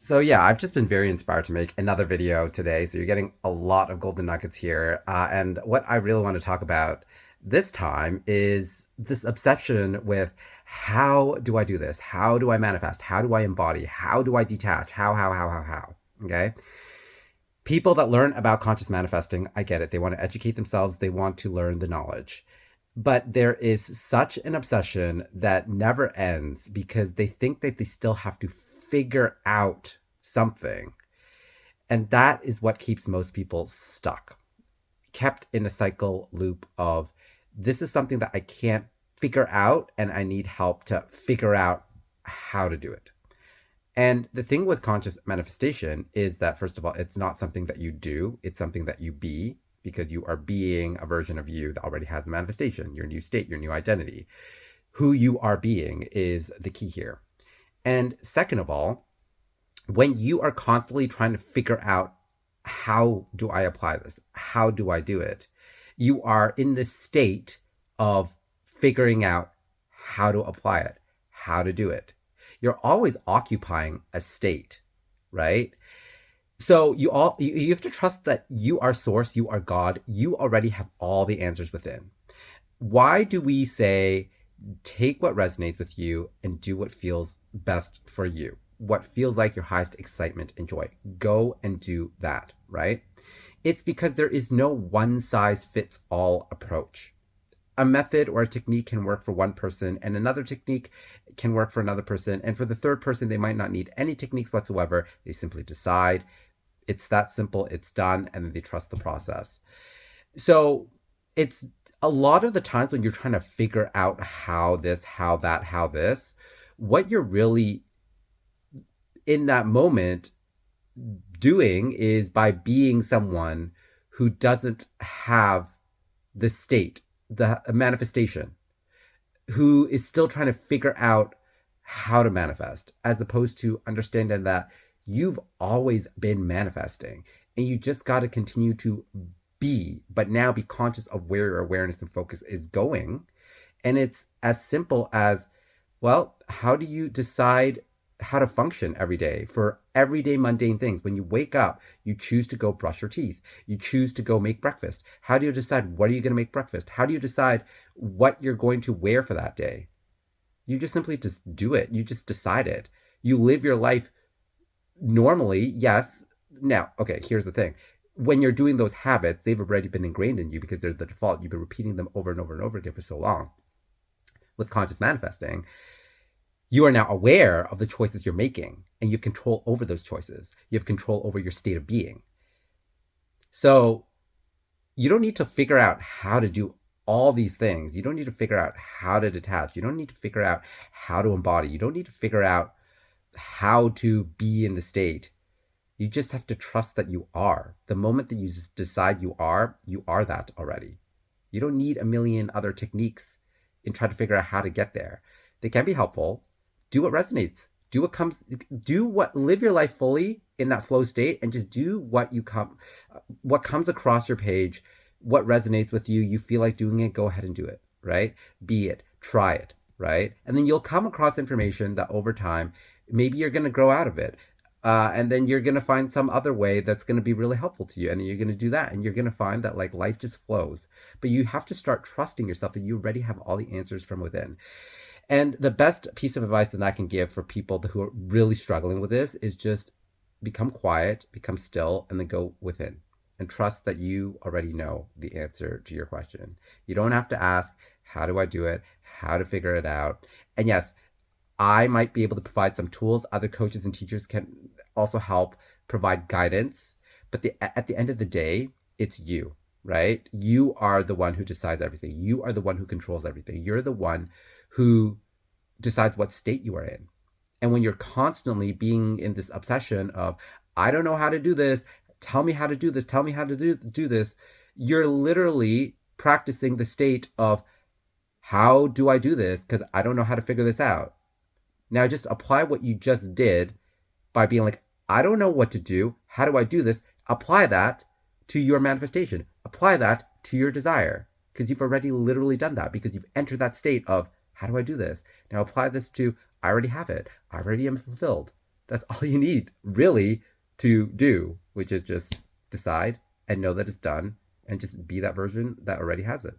So yeah, I've just been very inspired to make another video today. So you're getting a lot of golden nuggets here. And what I really want to talk about this time is this obsession with how do I do this? How do I manifest? How do I embody? How do I detach? How? Okay. People that learn about conscious manifesting, I get it. They want to educate themselves. They want to learn the knowledge. But there is such an obsession that never ends because they think that they still have to figure out something. And that is what keeps most people stuck, kept in a cycle loop of this is something that I can't figure out and I need help to figure out how to do it. And the thing with conscious manifestation is that, first of all, it's not something that you do, it's something that you be, because you are being a version of you that already has the manifestation, your new state, your new identity. Who you are being is the key here. And second of all, when you are constantly trying to figure out how do I apply this? How do I do it? You are in this state of figuring out how to apply it, how to do it. You're always occupying a state, right? So you have to trust that you are source, you are God, you already have all the answers within. Why do we say take what resonates with you and do what feels best for you? What feels like your highest excitement and joy? Go and do that, right? It's because there is no one size fits all approach. A method or a technique can work for one person and another technique can work for another person. And for the third person, they might not need any techniques whatsoever. They simply decide it's that simple, it's done, and then they trust the process. So it's a lot of the times when you're trying to figure out how this, how that, how this, what you're really in that moment doing is by being someone who doesn't have the state, the manifestation, who is still trying to figure out how to manifest, as opposed to understanding that you've always been manifesting and you just got to continue to be, but now be conscious of where your awareness and focus is going. And it's as simple as, well, how do you decide how to function every day for everyday mundane things? When you wake up, you choose to go brush your teeth. You choose to go make breakfast. How do you decide what are you going to make breakfast? How do you decide what you're going to wear for that day? You just simply just do it. You just decide it. You live your life normally, yes. Now, okay, here's the thing. When you're doing those habits, they've already been ingrained in you because they're the default. You've been repeating them over and over and over again for so long. With conscious manifesting, you are now aware of the choices you're making and you have control over those choices. You have control over your state of being. So you don't need to figure out how to do all these things. You don't need to figure out how to detach. You don't need to figure out how to embody. You don't need to figure out how to be in the state. You just have to trust that you are. The moment that you just decide you are that already. You don't need a million other techniques and try to figure out how to get there. They can be helpful. Do what resonates. Live your life fully in that flow state and just do what comes across your page, what resonates with you. You feel like doing it, go ahead and do it, right? Be it, try it, right? And then you'll come across information that over time, maybe you're going to grow out of it. And then you're going to find some other way that's going to be really helpful to you. And then you're going to do that. And you're going to find that like life just flows. But you have to start trusting yourself that you already have all the answers from within. And the best piece of advice that I can give for people who are really struggling with this is just become quiet, become still, and then go within and trust that you already know the answer to your question. You don't have to ask, how do I do it? How to figure it out? And yes, I might be able to provide some tools. Other coaches and teachers can also help provide guidance. But at the end of the day, it's you, right? You are the one who decides everything. You are the one who controls everything. You're the one who decides what state you are in. And when you're constantly being in this obsession of, I don't know how to do this, tell me how to do this, tell me how to do this, you're literally practicing the state of, how do I do this? Because I don't know how to figure this out. Now just apply what you just did by being like, I don't know what to do. How do I do this? Apply that to your manifestation. Apply that to your desire, because you've already literally done that, because you've entered that state of, how do I do this? Now apply this to, I already have it. I already am fulfilled. That's all you need, really, to do, which is just decide and know that it's done and just be that version that already has it.